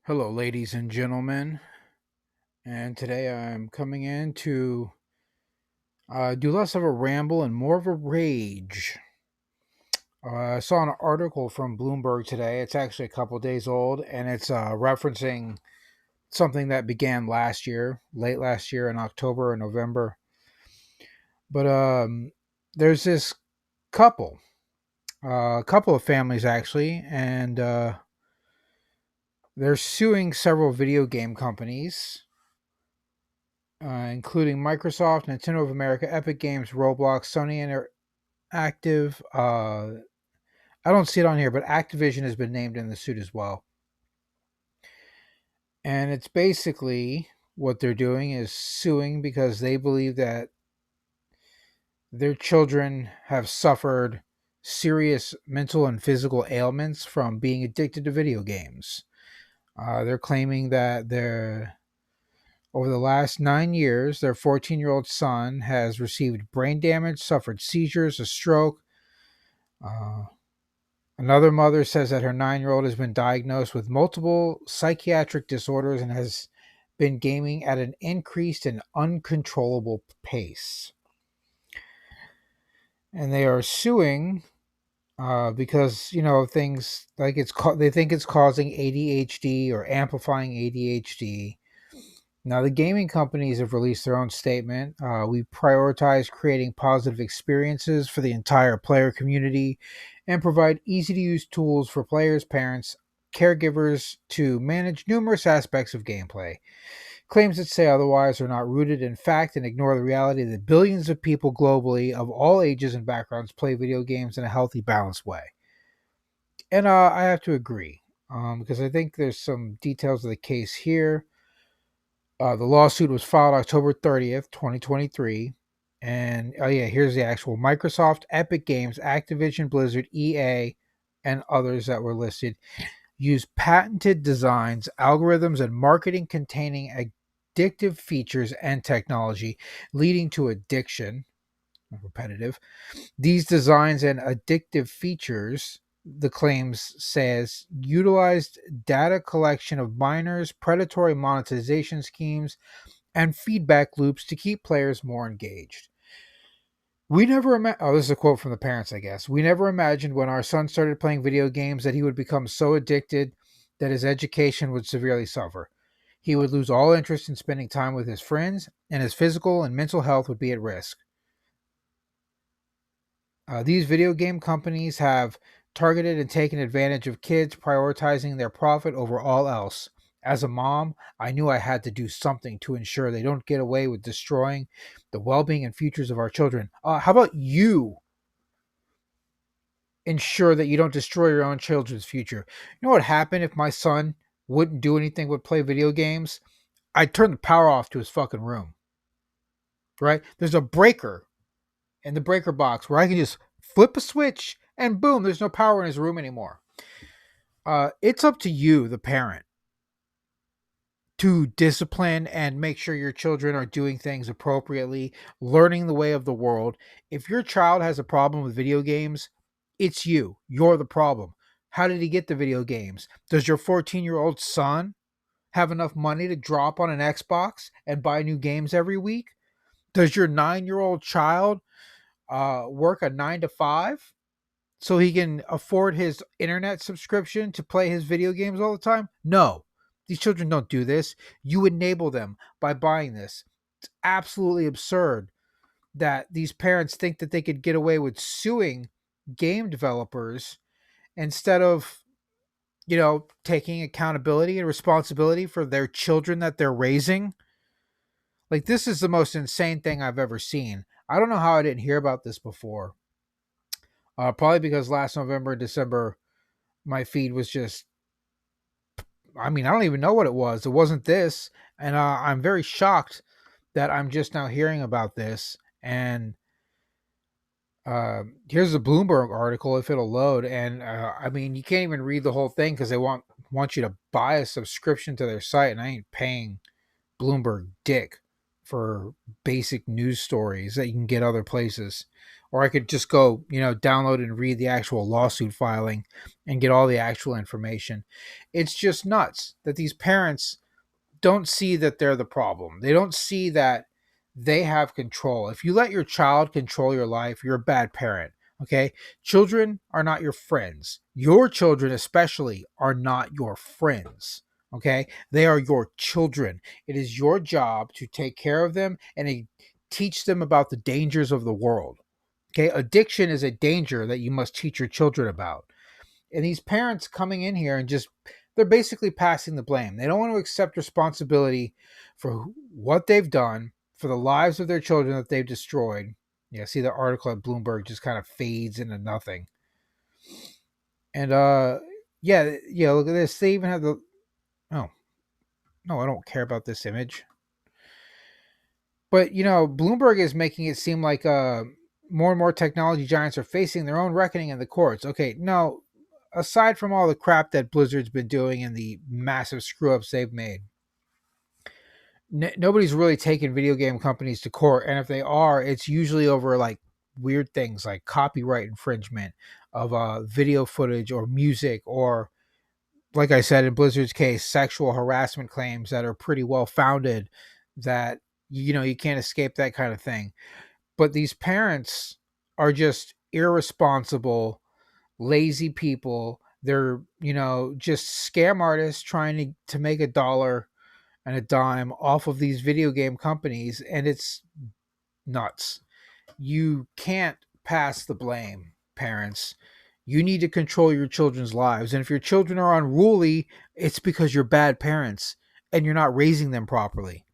Hello, ladies and gentlemen, and today I'm coming in to do less of a ramble and more of a rage. I saw an article from Bloomberg today. It's actually a couple days old, and it's referencing something that began last year, late last year in October or November. But there's this couple, a couple of families actually, and they're suing several video game companies including Microsoft, Nintendo of America, Epic Games, Roblox, Sony Interactive. I don't see it on here, but Activision has been named in the suit as well. And it's basically what they're doing is suing because they believe that their children have suffered serious mental and physical ailments from being addicted to video games. They're claiming that over the last 9 years, their 14-year-old son has received brain damage, suffered seizures, a stroke. Uh, Another mother says that her 9-year-old has been diagnosed with multiple psychiatric disorders and has been gaming at an increased and uncontrollable pace. And they are suing because things like they think it's causing ADHD or amplifying ADHD. Now, the gaming companies have released their own statement. We prioritize creating positive experiences for the entire player community and provide easy to use tools for players, parents, caregivers to manage numerous aspects of gameplay. Claims that say otherwise are not rooted in fact and ignore the reality that billions of people globally of all ages and backgrounds play video games in a healthy, balanced way. And I have to agree because I think there's some details of the case here. The lawsuit was filed October 30th, 2023. And oh, yeah, here's the actual Microsoft, Epic Games, Activision, Blizzard, EA, and others that were listed use patented designs, algorithms, and marketing containing addictive features and technology, leading to addiction. Repetitive. These designs and addictive features, the claims says, utilized data collection of minors, predatory monetization schemes, and feedback loops to keep players more engaged. This is a quote from the parents, I guess. We never imagined when our son started playing video games that he would become so addicted that his education would severely suffer. He would lose all interest in spending time with his friends, and his physical and mental health would be at risk. These video game companies have targeted and taken advantage of kids, prioritizing their profit over all else. As a mom, I knew I had to do something to ensure they don't get away with destroying the well being and futures of our children. How about you ensure that you don't destroy your own children's future? You know what happened if my son wouldn't do anything but play video games? I'd turn the power off to his fucking room, right? There's a breaker in the breaker box where I can just flip a switch and boom, there's no power in his room anymore. It's up to you, the parent, to discipline and make sure your children are doing things appropriately, learning the way of the world. If your child has a problem with video games, it's you. You're the problem. How did he get the video games? Does your 14-year-old son have enough money to drop on an Xbox and buy new games every week? Does your 9-year-old child work a 9 to 5 so he can afford his internet subscription to play his video games all the time? No, these children don't do this. You enable them by buying this. It's absolutely absurd that these parents think that they could get away with suing game developers instead of, taking accountability and responsibility for their children that they're raising. Like, this is the most insane thing I've ever seen. I don't know how I didn't hear about this before. Probably because last November and December, my feed was just, I don't even know what it was. It wasn't this. And I'm very shocked that I'm just now hearing about this. And here's the Bloomberg article, if it'll load. And you can't even read the whole thing because they want you to buy a subscription to their site. And I ain't paying Bloomberg dick for basic news stories that you can get other places or I could just go, download and read the actual lawsuit filing and get all the actual information. It's just nuts that these parents don't see that they're the problem. They don't see that they have control. If you let your child control your life, you're a bad parent. Okay? Children are not your friends. Your children, especially, are not your friends. Okay? They are your children. It is your job to take care of them and teach them about the dangers of the world. Okay? Addiction is a danger that you must teach your children about. And these parents coming in here and just, they're basically passing the blame. They don't want to accept responsibility for what they've done, for the lives of their children that they've destroyed. Yeah, see the article at Bloomberg just kind of fades into nothing. And yeah, look at this. They even have the, oh no, I don't care about this image. But Bloomberg is making it seem like more and more technology giants are facing their own reckoning in the courts. Okay, no, aside from all the crap that Blizzard's been doing and the massive screw ups they've made, nobody's really taken video game companies to court. And if they are, it's usually over like weird things like copyright infringement of video footage or music, or, like I said, in Blizzard's case, sexual harassment claims that are pretty well founded, that, you can't escape that kind of thing. But these parents are just irresponsible, lazy people. They're, just scam artists trying to make a dollar and a dime off of these video game companies. And it's nuts. You can't pass the blame, parents. You need to control your children's lives. And if your children are unruly, it's because you're bad parents and you're not raising them properly.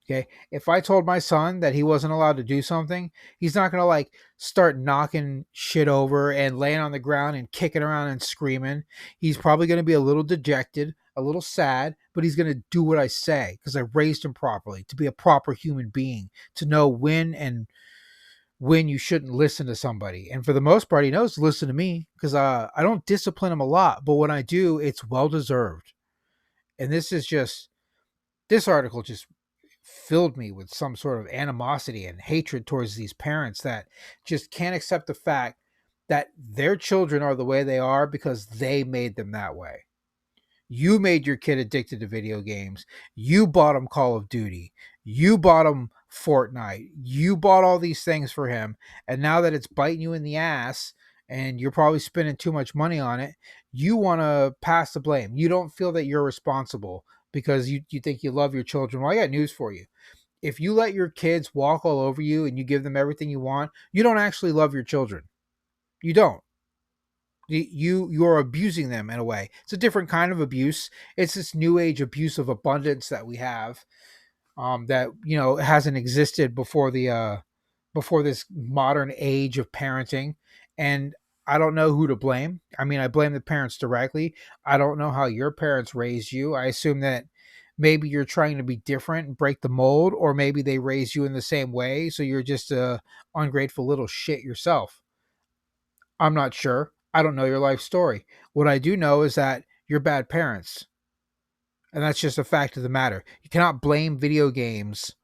Okay. If I told my son that he wasn't allowed to do something, he's not going to like start knocking shit over and laying on the ground and kicking around and screaming. He's probably going to be a little dejected, a little sad, but he's going to do what I say because I raised him properly to be a proper human being, to know when you shouldn't listen to somebody. And for the most part, he knows to listen to me because I don't discipline him a lot, but when I do, it's well deserved. And this article just filled me with some sort of animosity and hatred towards these parents that just can't accept the fact that their children are the way they are because they made them that way. You made your kid addicted to video games. You bought him Call of Duty. You bought him Fortnite. You bought all these things for him. And now that it's biting you in the ass and you're probably spending too much money on it, you want to pass the blame. You don't feel that you're responsible because you think you love your children. Well, I got news for you. If you let your kids walk all over you and you give them everything you want, you don't actually love your children. You don't. You're abusing them in a way. It's a different kind of abuse. It's this new age abuse of abundance that we have, that hasn't existed before this modern age of parenting. And I don't know who to blame. I mean, I blame the parents directly. I don't know how your parents raised you. I assume that maybe you're trying to be different and break the mold, or maybe they raised you in the same way, so you're just a ungrateful little shit yourself. I'm not sure. I don't know your life story. What I do know is that you're bad parents. And that's just a fact of the matter. You cannot blame video games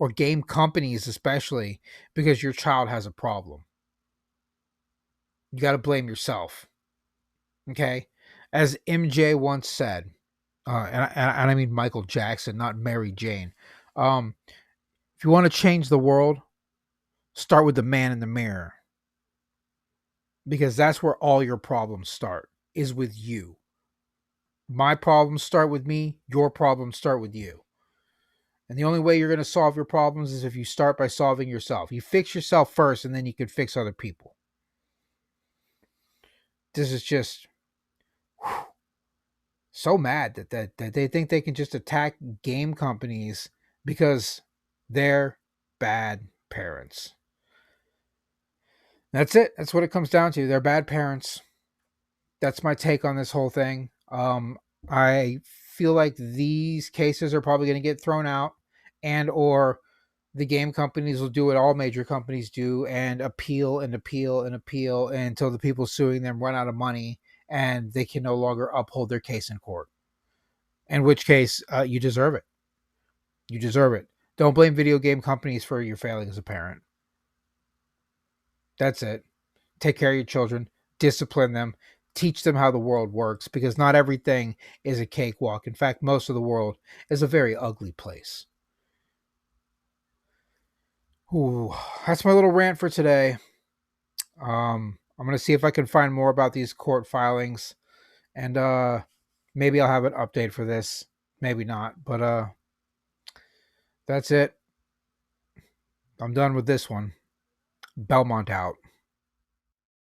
or game companies, especially, because your child has a problem. You got to blame yourself. Okay? As MJ once said, and I mean Michael Jackson, not Mary Jane. If you want to change the world, start with the man in the mirror. Because that's where all your problems start, is with you. My problems start with me. Your problems start with you. And the only way you're going to solve your problems is if you start by solving yourself. You fix yourself first, and then you can fix other people. This is just so mad that they think they can just attack game companies because they're bad parents. That's it. That's what it comes down to. They're bad parents. That's my take on this whole thing. I feel like these cases are probably going to get thrown out, and or the game companies will do what all major companies do and appeal and appeal and appeal until the people suing them run out of money and they can no longer uphold their case in court. In which case, you deserve it. You deserve it. Don't blame video game companies for your failing as a parent. That's it. Take care of your children, discipline them, teach them how the world works, because not everything is a cakewalk. In fact, most of the world is a very ugly place. Ooh, that's my little rant for today. I'm gonna see if I can find more about these court filings, and maybe I'll have an update for this. Maybe not, but that's it. I'm done with this one. Belmont out.